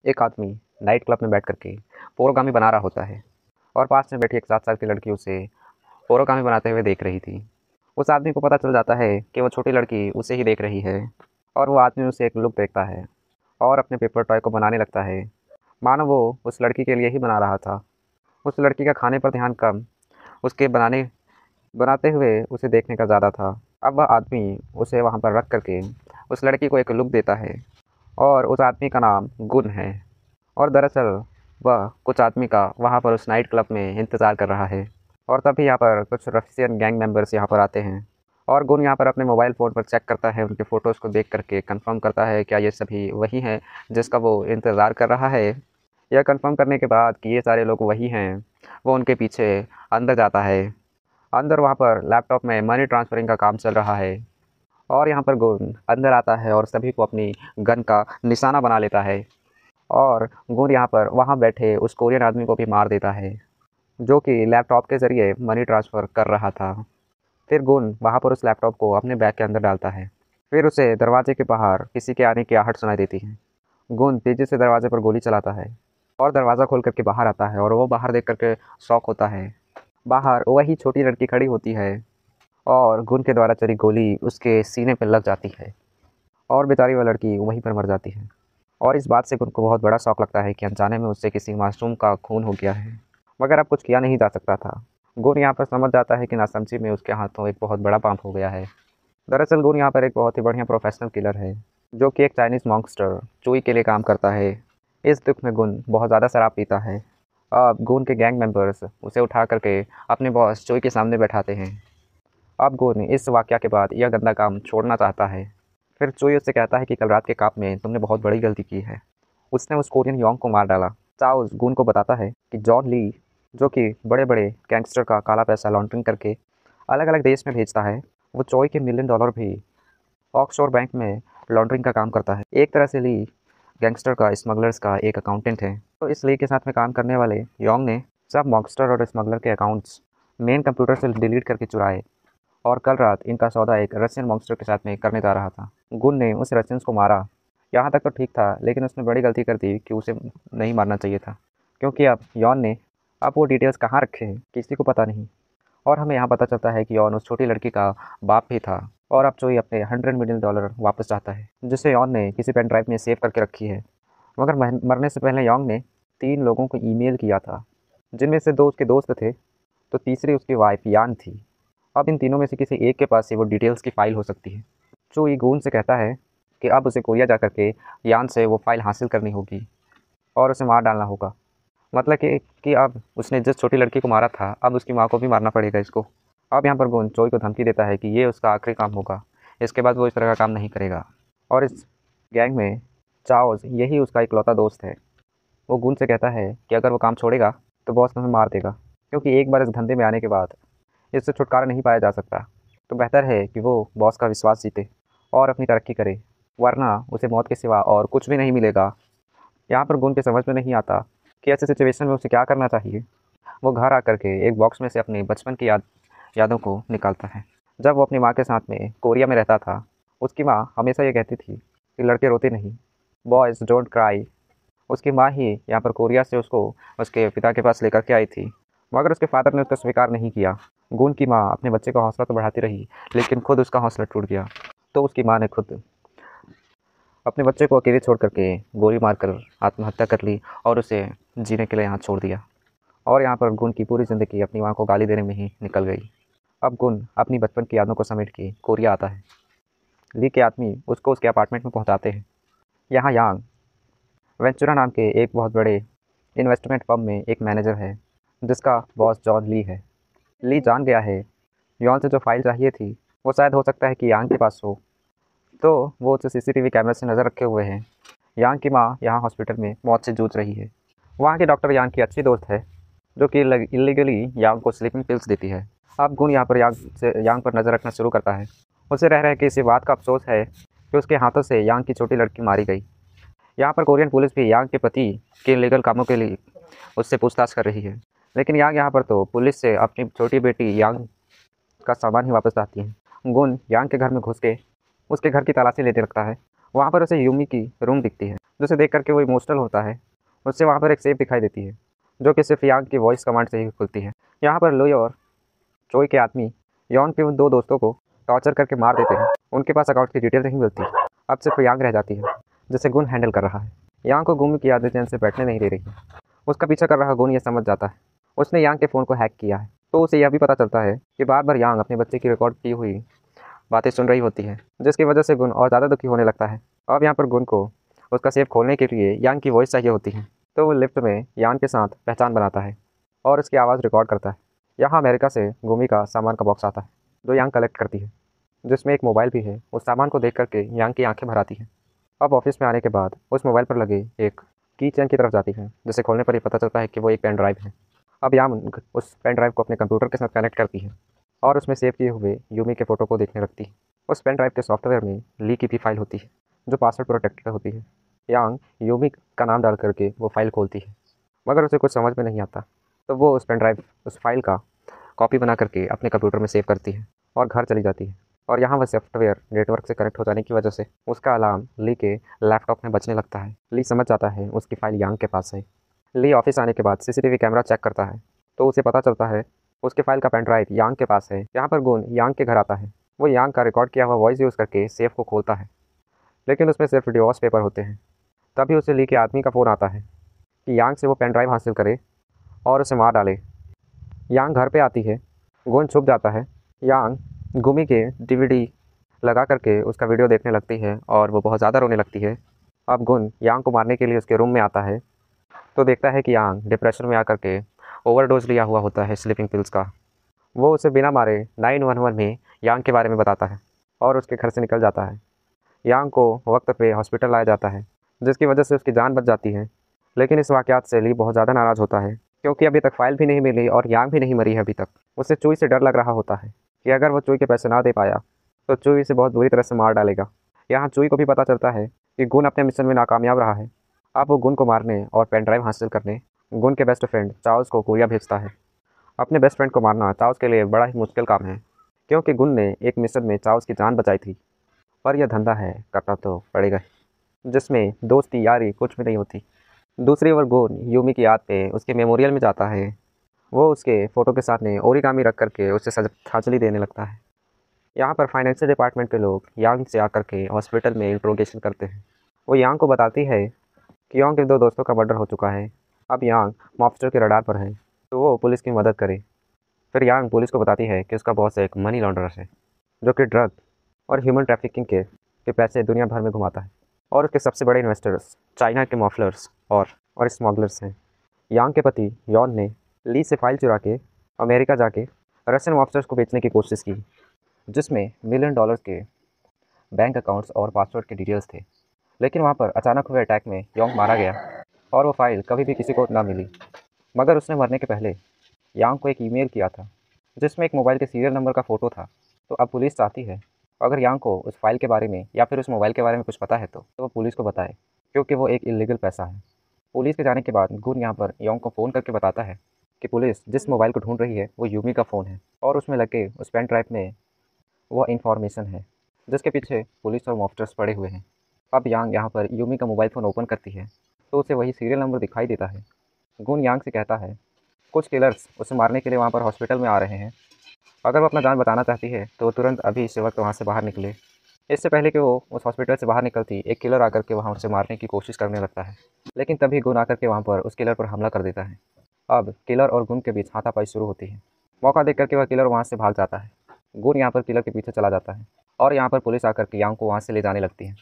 एक आदमी night club में बैठ कर के पोरोगामी बना रहा होता है और पास में बैठी एक 7 साल की लड़की उसे पोरोगामी बनाते हुए देख रही थी। उस आदमी को पता चल जाता है कि वो छोटी लड़की उसे ही देख रही है और वो आदमी उसे एक लुक देखता है और अपने पेपर टॉय को बनाने लगता है, मानो वो उस लड़की के लिए ही बना रहा था। उस लड़की का खाने पर ध्यान कम, उसके बनाते हुए उसे देखने का ज़्यादा था। अब वह आदमी उसे वहाँ पर रख कर के उस लड़की को एक लुक देता है और उस आदमी का नाम गुन है। और दरअसल वह कुछ आदमी का वहाँ पर उस नाइट क्लब में इंतज़ार कर रहा है। और तभी यहाँ पर कुछ रशियन गैंग मेंबर्स यहाँ पर आते हैं और गुन यहाँ पर अपने मोबाइल फ़ोन पर चेक करता है, उनके फ़ोटोज़ को देख करके कंफर्म करता है क्या ये सभी वही हैं जिसका वो इंतज़ार कर रहा है। यह कंफर्म करने के बाद कि ये सारे लोग वही हैं, वो उनके पीछे अंदर जाता है। अंदर वहाँ पर लैपटॉप में मनी ट्रांसफ़रिंग का काम चल रहा है और यहाँ पर गुन अंदर आता है और सभी को अपनी गन का निशाना बना लेता है और गुन यहाँ पर वहाँ बैठे उस कोरियन आदमी को भी मार देता है जो कि लैपटॉप के ज़रिए मनी ट्रांसफ़र कर रहा था। फिर गुन वहाँ पर उस लैपटॉप को अपने बैग के अंदर डालता है। फिर उसे दरवाजे के बाहर किसी के आने की आहट सुनाई देती है। गुन तेज़ी से दरवाजे पर गोली चलाता है और दरवाज़ा खोल करके बाहर आता है और वो बाहर देख करके शॉक होता है। बाहर वही छोटी लड़की खड़ी होती है और गुन के द्वारा चली गोली उसके सीने पर लग जाती है और बेचारी वह लड़की वहीं पर मर जाती है। और इस बात से गुन को बहुत बड़ा शौक लगता है कि अनजाने में उससे किसी मासूम का खून हो गया है, मगर अब कुछ किया नहीं जा सकता था। गुन यहाँ पर समझ जाता है कि नासमझी में उसके हाथों एक बहुत बड़ा पाप हो गया है। दरअसल गुन यहाँ पर एक बहुत ही बढ़िया प्रोफेशनल किलर है जो कि एक चाइनीज़ मॉन्स्टर चुई के लिए काम करता है। इस दुख में गुन बहुत ज़्यादा शराब पीता है। अब गुन के गैंग मेंबर्स उसे उठा करके अपने बॉस चुई के सामने बैठाते हैं। अब गुन इस वाक़या के बाद यह गंदा काम छोड़ना चाहता है। फिर चुई उससे कहता है कि कल रात के काम में तुमने बहुत बड़ी गलती की है। उसने उस कोरियन योंग को मार डाला। चाओ गुन को बताता है कि जॉन ली जो कि बड़े-बड़े गैंगस्टर का काला पैसा लॉन्ड्रिंग करके अलग-अलग देश में भेजता है, वो चोई के $1 मिलियन भी ऑफशोर बैंक में लॉन्ड्रिंग का काम करता है। एक तरह से ली गैंगस्टर का स्मगलर्स का एक अकाउंटेंट है। तो इस ली के साथ में काम करने वाले योंग ने सब मॉन्स्टर और स्मगलर के अकाउंट्स मेन कंप्यूटर से डिलीट करके चुराए और कल रात इनका सौदा एक रशियन मॉन्स्टर के साथ में करने जा रहा था। गुन ने उस रशियंस को मारा। यहाँ तक तो ठीक था, लेकिन उसने बड़ी गलती कर दी कि उसे नहीं मारना चाहिए था, क्योंकि अब यॉन ने अब वो डिटेल्स कहाँ रखे हैं किसी को पता नहीं। और हमें यहाँ पता चलता है कि यॉन उस छोटी लड़की का बाप भी था और अब चोई अपने $100 मिलियन वापस चाहता है, जिसे यॉन ने किसी पेन ड्राइव में सेव करके रखी है। मगर मरने से पहले यॉन्ग ने 3 लोगों को ईमेल किया था, जिनमें से 2 उसके दोस्त थे, तो तीसरी उसकी वाइफ यान थी। अब इन तीनों में से किसी एक के पास ही वो डिटेल्स की फ़ाइल हो सकती है। चोई गुन से कहता है कि अब उसे कोरिया जा करके यान से वो फ़ाइल हासिल करनी होगी और उसे मार डालना होगा। मतलब कि अब उसने जिस छोटी लड़की को मारा था, अब उसकी माँ को भी मारना पड़ेगा इसको। अब यहाँ पर गुन चोई को धमकी देता है कि ये उसका आखिरी काम होगा, इसके बाद वो इस तरह का काम नहीं करेगा। और इस गैंग में चाओज़ यही उसका इकलौता दोस्त है। वो गुन से कहता है कि अगर वो काम छोड़ेगा तो बॉस तुम्हें मार देगा, क्योंकि एक बार इस धंधे में आने के बाद इससे छुटकारा नहीं पाया जा सकता। तो बेहतर है कि वो बॉस का विश्वास जीते और अपनी तरक्की करे, वरना उसे मौत के सिवा और कुछ भी नहीं मिलेगा। यहाँ पर गुन के समझ में नहीं आता कि ऐसे सिचुएशन में उसे क्या करना चाहिए। वो घर आकर के एक बॉक्स में से अपने बचपन की यादों को निकालता है। जब वो अपनी माँ के साथ में कोरिया में रहता था, उसकी माँ हमेशा ये कहती थी कि लड़के रोते नहीं, बॉयज़ डोंट क्राई। उसकी माँ ही यहाँ पर कोरिया से उसको उसके पिता के पास लेकर के आई थी, मगर उसके फादर ने उसका स्वीकार नहीं किया। गुन की माँ अपने बच्चे का हौसला तो बढ़ाती रही, लेकिन खुद उसका हौसला टूट गया। तो उसकी माँ ने खुद अपने बच्चे को अकेले छोड़ करके गोली मारकर आत्महत्या कर ली और उसे जीने के लिए यहाँ छोड़ दिया। और यहाँ पर गुन की पूरी ज़िंदगी अपनी माँ को गाली देने में ही निकल गई। अब गुन अपनी बचपन की यादों को समेट के कोरिया आता है। ली के आदमी उसको उसके अपार्टमेंट में पहुँचाते हैं। यहाँ यांग वेंचुरा नाम के एक बहुत बड़े इन्वेस्टमेंट फर्म में एक मैनेजर है, जिसका बॉस जॉन ली है। ली जान गया है यॉन से जो फाइल चाहिए थी वो शायद हो सकता है कि यांग के पास हो, तो वो उसे सीसीटीवी कैमरे से नज़र रखे हुए हैं। यांग की माँ यहाँ हॉस्पिटल में मौत से जूझ रही है। वहाँ की डॉक्टर यांग की अच्छी दोस्त है, जो कि इलीगली यांग को स्लीपिंग पिल्स देती है। अब गुन यहाँ पर यांग पर नज़र रखना शुरू करता है। उसे रह रहे कि इसी बात का अफसोस है कि उसके हाथों से यांग की छोटी लड़की मारी गई। यहाँ पर कोरियन पुलिस भी यांग के पति के इलीगल कामों के लिए उससे पूछताछ कर रही है, लेकिन यांग यहाँ पर तो पुलिस से अपनी छोटी बेटी यांग का सामान ही वापस चाहती है। गुन यांग के घर में घुस के उसके घर की तलाशी लेने लगता है वहाँ पर उसे यूमी की रूम दिखती है, जिसे देख करके वो इमोशनल होता है। उससे वहाँ पर एक सेफ दिखाई देती है, जो कि सिर्फ यांग की वॉइस कमांड से ही खुलती है। यहाँ पर लुई और चोई के आदमी यॉन के उन दो दोस्तों को टॉर्चर करके मार देते हैं। उनके पास अकाउंट की डिटेल नहीं मिलती, अब सिर्फ यांग रह जाती है, जिसे गुन हैंडल कर रहा है। यांग को गुम की आदत चैन से बैठने नहीं दे रही है। उसका पीछा कर रहा गुन ये समझ जाता है उसने यांग के फ़ोन को हैक किया है, तो उसे यह भी पता चलता है कि बार बार यांग अपने बच्चे की रिकॉर्ड की हुई बातें सुन रही होती है, जिसकी वजह से गुन और ज़्यादा दुखी होने लगता है। अब यहाँ पर गुन को उसका सेफ खोलने के लिए यांग की वॉइस चाहिए होती है, तो वो लिफ्ट में यांग के साथ पहचान बनाता है और उसकी आवाज़ रिकॉर्ड करता है। यहाँ अमेरिका से गुमी का सामान का बॉक्स आता है, जो यांग कलेक्ट करती है, जिसमें एक मोबाइल भी है। उस सामान को देख करके यांग की आंखें भर आती हैं। अब ऑफिस में आने के बाद उस मोबाइल पर लगे एक की चेन की तरफ जाती है, जिसे खोलने पर ही पता चलता है कि वो एक पेन ड्राइव है। अब यांग उस पेन ड्राइव को अपने कंप्यूटर के साथ कनेक्ट करती है और उसमें सेव किए हुए यूमी के फ़ोटो को देखने लगती है। उस पेन ड्राइव के सॉफ्टवेयर में ली की भी फाइल होती है, जो पासवर्ड प्रोटेक्टेड होती है। यांग यूमी का नाम डाल करके वो फाइल खोलती है, मगर उसे कुछ समझ में नहीं आता, तो वो उस पेन ड्राइव उस फाइल का कॉपी बना करके अपने कंप्यूटर में सेव करती है और घर चली जाती है। और यहाँ वह सॉफ्टवेयर नेटवर्क से कनेक्ट हो जाने की वजह से उसका अलार्म ली के लैपटॉप में बजने लगता है। ली समझ जाता है उसकी फ़ाइल यांग के पास है। ली ऑफिस आने के बाद सीसीटीवी कैमरा चेक करता है, तो उसे पता चलता है उसकी फ़ाइल का पेन ड्राइव यांग के पास है। यहाँ पर गुन यांग के घर आता है। वो यांग का रिकॉर्ड किया हुआ वॉइस यूज़ करके सेफ को खोलता है, लेकिन उसमें सिर्फ डिवोर्स पेपर होते हैं। तभी उसे ली के आदमी का फ़ोन आता है कि यांग से वो पेन ड्राइव हासिल करे और उसे मार डाले। यांग घर पे आती है, गुन छुप जाता है। यांग गुमी के डीवीडी लगा करके उसका वीडियो देखने लगती है और वो बहुत ज़्यादा रोने लगती है। अब गुन यांग को मारने के लिए उसके रूम में आता है, तो देखता है कि यांग डिप्रेशन में आकर के ओवरडोज लिया हुआ होता है स्लीपिंग पिल्स का। वो उसे बिना मारे 911 में यांग के बारे में बताता है और उसके घर से निकल जाता है। यांग को वक्त पे हॉस्पिटल लाया जाता है, जिसकी वजह से उसकी जान बच जाती है। लेकिन इस वाक़यात से ली बहुत ज़्यादा नाराज़ होता है, क्योंकि अभी तक फ़ाइल भी नहीं मिली और यांग भी नहीं मरी है अभी तक। उसे चुई से डर लग रहा होता है कि अगर वो चुई के पैसे ना दे पाया तो चुई इसे बहुत बुरी तरह से मार डालेगा। यहाँ चुई को भी पता चलता है कि गुन अपने मिशन में नाकामयाब रहा है। अब वो गुन को मारने और पेन ड्राइव हासिल करने गुन के बेस्ट फ्रेंड चार्ल्स को कोरिया भेजता है। अपने बेस्ट फ्रेंड को मारना चार्ल्स के लिए बड़ा ही मुश्किल काम है, क्योंकि गुन ने एक मिशन में चार्ल्स की जान बचाई थी। पर यह धंधा है, करना तो पड़ेगा, जिसमें दोस्ती यारी कुछ भी नहीं होती। दूसरी ओर गुन यूमी की याद पे उसके मेमोरियल में जाता है। वो उसके फ़ोटो के साथ में ओरिगामी रख करके उसे श्रद्धांजलि देने लगता है। यहाँ पर फाइनेंशियल डिपार्टमेंट के लोग यांग से आकर के हॉस्पिटल में इंट्रोगेशन करते हैं। वो यांग को बताती है कि यांग के दो दोस्तों का मर्डर हो चुका है। अब यांग मॉबस्टर के रडार पर है, तो वो पुलिस की मदद करे। फिर यांग पुलिस को बताती है कि उसका बॉस एक मनी लॉन्ड्रर है, जो कि ड्रग और ह्यूमन ट्रैफिकिंग के पैसे दुनिया भर में घुमाता है, और उसके सबसे बड़े इन्वेस्टर्स चाइना के मॉफलर्स और स्मगलर्स हैं। यांग के पति यॉन ने ली से फाइल चुरा के अमेरिका जाके रशियन मॉबस्टर्स को बेचने की कोशिश की, जिसमें $1 मिलियन के बैंक अकाउंट्स और पासवर्ड के डिटेल्स थे। लेकिन वहाँ पर अचानक हुए अटैक में यांग मारा गया और वो फाइल कभी भी किसी को ना मिली। मगर उसने मरने के पहले यांग को एक ईमेल किया था, जिसमें एक मोबाइल के सीरियल नंबर का फ़ोटो था। तो अब पुलिस चाहती है अगर यांग को उस फाइल के बारे में या फिर उस मोबाइल के बारे में कुछ पता है तो वो पुलिस को बताए, क्योंकि वो एक इलीगल पैसा है। पुलिस के जाने के बाद गुन यहाँ पर यांग को फ़ोन करके बताता है कि पुलिस जिस मोबाइल को ढूंढ रही है वो यूमी का फ़ोन है, और उसमें लगे उस पेन ड्राइव में वो इन्फॉर्मेशन है जिसके पीछे पुलिस और मॉबस्टर्स पड़े हुए हैं। अब यांग यहाँ पर यूमी का मोबाइल फ़ोन ओपन करती है, तो उसे वही सीरियल नंबर दिखाई देता है। गुन यांग से कहता है कुछ किलर्स उसे मारने के लिए वहाँ पर हॉस्पिटल में आ रहे हैं। अगर वो अपना जान बचाना चाहती है तो वो तुरंत अभी इस वक्त वहाँ से बाहर निकले। इससे पहले कि वो उस हॉस्पिटल से बाहर निकलती, एक किलर आकर के वहाँ उसे मारने की कोशिश करने लगता है, लेकिन तभी गुन आकर के वहाँ पर उस किलर पर हमला कर देता है। अब किलर और गुन के बीच हाथापाई शुरू होती है। मौका देख करके वह किलर वहाँ से भाग जाता है। गुन यहाँ पर किलर के पीछे चला जाता है और यहाँ पर पुलिस आकर के यांग को वहाँ से ले जाने लगती है।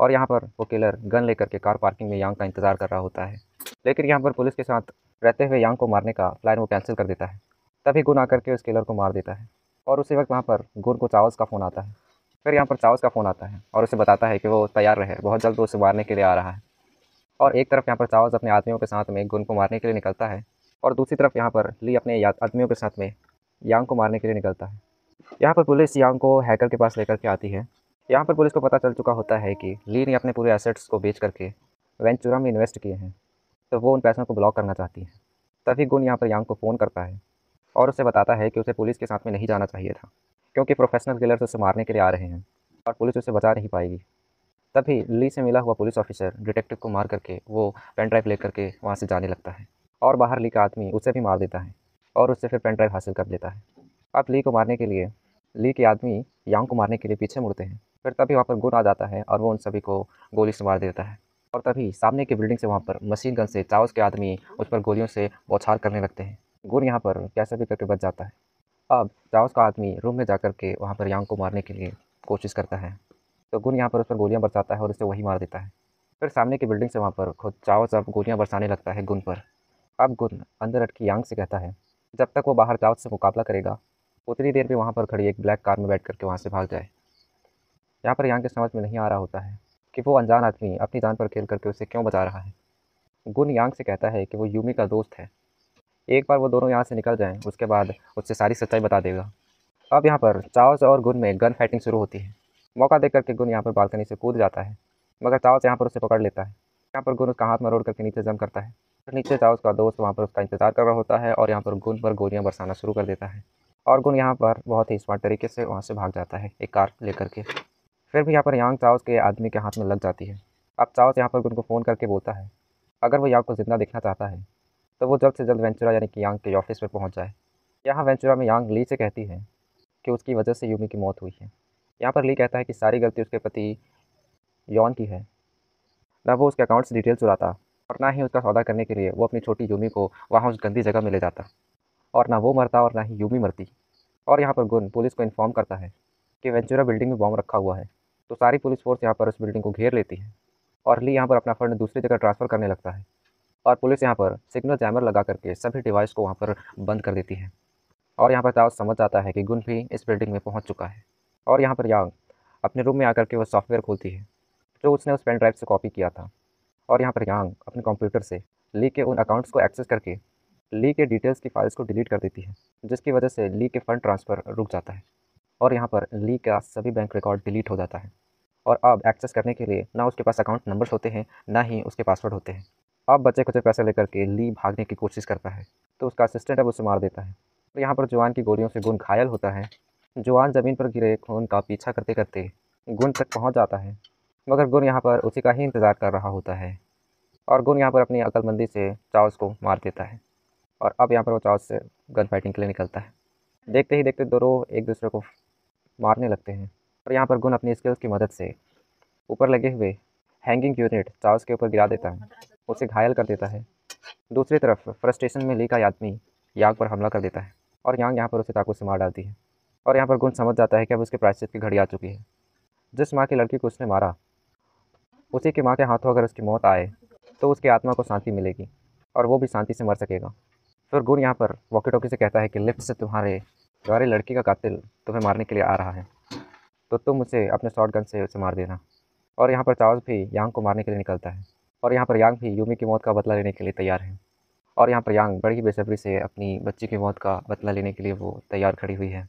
और यहाँ पर वो किलर गन लेकर के कार पार्किंग में यांग का इंतज़ार कर रहा होता है, लेकिन यहाँ पर पुलिस के साथ रहते हुए यांग को मारने का प्लान वो कैंसिल कर देता है। तभी गुन आकर के उस किलर को मार देता है, और उसी वक्त वहाँ पर गुन को चार्ल्स का फ़ोन आता है। फिर यहाँ पर चार्ल्स का फ़ोन आता है और उसे बताता है कि वो तैयार रहे, बहुत जल्द वो उसे मारने के लिए आ रहा है। और एक तरफ यहाँ पर चार्ल्स अपने आदमियों के साथ में गुन को मारने के लिए निकलता है, और दूसरी तरफ यहाँ पर ली अपने आदमियों के साथ में यांग को मारने के लिए निकलता है। यहाँ पर पुलिस यांग को हैकर के पास लेकर के आती है। यहाँ पर पुलिस को पता चल चुका होता है कि ली ने अपने पूरे एसेट्स को बेच करके वेंचुरा में इन्वेस्ट किए हैं, तो वो उन पैसों को ब्लॉक करना चाहती है। तभी गुन यहाँ पर यांग को फ़ोन करता है और उसे बताता है कि उसे पुलिस के साथ में नहीं जाना चाहिए था, क्योंकि प्रोफेशनल किलर्स उसे मारने के लिए आ रहे हैं और पुलिस उसे बचा नहीं पाएगी। तभी ली से मिला हुआ पुलिस ऑफिसर डिटेक्टिव को मार करके वो पेन ड्राइव लेकर के वहाँ से जाने लगता है और बाहर ली का आदमी उसे भी मार देता है और उससे फिर पेन ड्राइव हासिल कर लेता है। अब ली को मारने के लिए ली के आदमी यांग को मारने के लिए पीछे मुड़ते हैं। फिर तभी वहाँ पर गुन आ जाता है और वो उन सभी को गोली से मार देता है। और तभी सामने की बिल्डिंग से वहाँ पर मशीन गन से चाओस के आदमी उस पर गोलियों से बौछार करने लगते हैं। गुन यहाँ पर कैसे भी करके बच जाता है। अब चाओस का आदमी रूम में जाकर के वहाँ पर यांग को मारने के लिए कोशिश करता है, तो गुन यहाँ पर उस पर गोलियाँ बरसाता है और उसे वही मार देता है। फिर सामने की बिल्डिंग से वहाँ पर खुद चाओस अब गोलियाँ बरसाने लगता है गुन पर। अब गुन अंदर अटकी यांग से कहता है जब तक वो बाहर चाओस से मुकाबला करेगा उतनी देर भी वहाँ पर खड़ी एक ब्लैक कार में बैठ करके वहाँ से भाग जाए। यहाँ पर यांग के समझ में नहीं आ रहा होता है कि वो अनजान आदमी अपनी जान पर खेल करके उसे क्यों बचा रहा है। गुन यांग से कहता है कि वो यूमी का दोस्त है, एक बार वो दोनों यहाँ से निकल जाएं उसके बाद उससे सारी सच्चाई बता देगा। अब यहाँ पर चाओस और गुन में गन फाइटिंग शुरू होती है। मौका देख करके गुन यहाँ पर बालकनी से कूद जाता है, मगर चाओस यहाँ पर उसे पकड़ लेता है। यहाँ पर गुन उसका हाथ मरोड़ करके नीचे जम करता है। फिर नीचे चाओस का दोस्त वहाँ पर उसका इंतजार कर रहा होता है और यहाँ पर गुन पर गोलियाँ बरसाना शुरू कर देता है और गुन यहाँ पर बहुत ही स्मार्ट तरीके से वहाँ से भाग जाता है एक कार लेकर के। फिर भी यहाँ पर यांग चाओस के आदमी के हाथ में लग जाती है। अब चाओस यहाँ पर गुन को फ़ोन करके बोलता है अगर वो यांग को ज़िंदा देखना चाहता है तो वो जल्द से जल्द वेंचुरा यानी कि यांग के ऑफिस पर पहुँच जाए। यहाँ वेंचुरा में यांग ली से कहती है कि उसकी वजह से यूमी की मौत हुई है। यहाँ पर ली कहता है कि सारी गलती उसके पति यॉन की है, ना वो उसके अकाउंट से डिटेल चुराता और ना ही उसका सौदा करने के लिए वो अपनी छोटी यूमी को वहाँ उस गंदी जगह में ले जाता, और ना वो मरता और ना ही यूमी मरती। और यहाँ पर गुन पुलिस को इन्फॉर्म करता है कि वेंचुरा बिल्डिंग में बॉम्ब रखा हुआ है, तो सारी पुलिस फोर्स यहाँ पर उस बिल्डिंग को घेर लेती है और ली यहाँ पर अपना फंड दूसरी जगह ट्रांसफ़र करने लगता है और पुलिस यहाँ पर सिग्नल जैमर लगा करके सभी डिवाइस को वहाँ पर बंद कर देती है। और यहाँ पर चाओस समझ जाता है कि गुन भी इस बिल्डिंग में पहुँच चुका है और यहाँ पर यांग अपने रूम में आकर के वो सॉफ्टवेयर खोलती है जो उसने उस पेन ड्राइव से कॉपी किया था। और यहाँ पर यांग अपने कंप्यूटर से ली के उन अकाउंट्स को एक्सेस करके ली के डिटेल्स की फाइल्स को डिलीट कर देती है, जिसकी वजह से ली के फंड ट्रांसफ़र रुक जाता है और यहाँ पर ली का सभी बैंक रिकॉर्ड डिलीट हो जाता है। और अब एक्सेस करने के लिए ना उसके पास अकाउंट नंबर्स होते हैं ना ही उसके पासवर्ड होते हैं। अब बच्चे कुछ पैसे लेकर के ली भागने की कोशिश करता है तो उसका असिस्टेंट अब उसे मार देता है। तो यहाँ पर जुआन की गोलियों से गुन घायल होता है। जुआन ज़मीन पर गिरे खून का पीछा करते करते गुन तक पहुँच जाता है, मगर गुन यहाँ पर उसी का ही इंतज़ार कर रहा होता है और गुन यहाँ पर अपनी अक्लमंदी से चाओस को मार देता है। और अब यहाँ पर वो चाओस से गन फाइटिंग के लिए निकलता है। देखते ही देखते दोनों एक दूसरे को मारने लगते हैं और यहाँ पर गुन अपनी स्किल्स की मदद से ऊपर लगे हुए हैंगिंग यूनिट चाओस के ऊपर गिरा देता है, उसे घायल कर देता है। दूसरी तरफ फ्रस्ट्रेशन में ली का आदमी यांग पर हमला कर देता है और यांग यहाँ पर उसे चाकू से मार डालती है। और यहाँ पर गुन समझ जाता है कि अब उसके प्रायश्चित की घड़ी आ चुकी है। जिस माँ की लड़की को उसने मारा उसी की माँ के हाथों अगर उसकी मौत आए तो उसकी आत्मा को शांति मिलेगी और वो भी शांति से मर सकेगा। फिर गुन यहाँ पर वॉकी टॉकी से कहता है कि लिफ्ट से तुम्हारी लड़की का कातिल तुम्हें मारने के लिए आ रहा है, तो तुम उसे अपने शॉट गन से उसे मार देना। और यहाँ पर चाओस भी यांग को मारने के लिए निकलता है और यहाँ पर यांग भी यूमी की मौत का बदला लेने के लिए तैयार है। और यहाँ पर यांग बड़ी ही बेसब्री से अपनी बच्ची की मौत का बदला लेने के लिए वो तैयार खड़ी हुई है।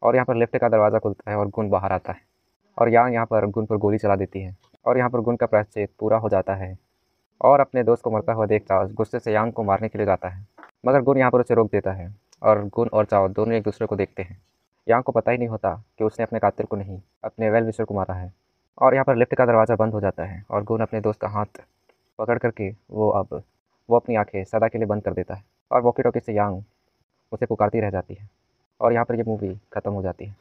और यहाँ पर लिफ्ट का दरवाज़ा खुलता है और गुन बाहर आता है और यांग यहाँ पर गुन पर गोली चला देती है और यहाँ पर गुन का प्रायश्चित पूरा हो जाता है। और अपने दोस्त को मरता हुआ देख चाओस गुस्से से यांग को मारने के लिए जाता है, मगर गुन यहाँ पर उसे रोक देता है और गुन और चाओस दोनों एक दूसरे को देखते हैं। यांग को पता ही नहीं होता कि उसने अपने कातिल को नहीं अपने वेल विशर को मारा है। और यहाँ पर लिफ्ट का दरवाज़ा बंद हो जाता है और गुन अपने दोस्त का हाथ पकड़ करके वो अपनी आंखें सदा के लिए बंद कर देता है और वॉकी टॉकी से यांग उसे पुकारती रह जाती है और यहाँ पर ये मूवी ख़त्म हो जाती है।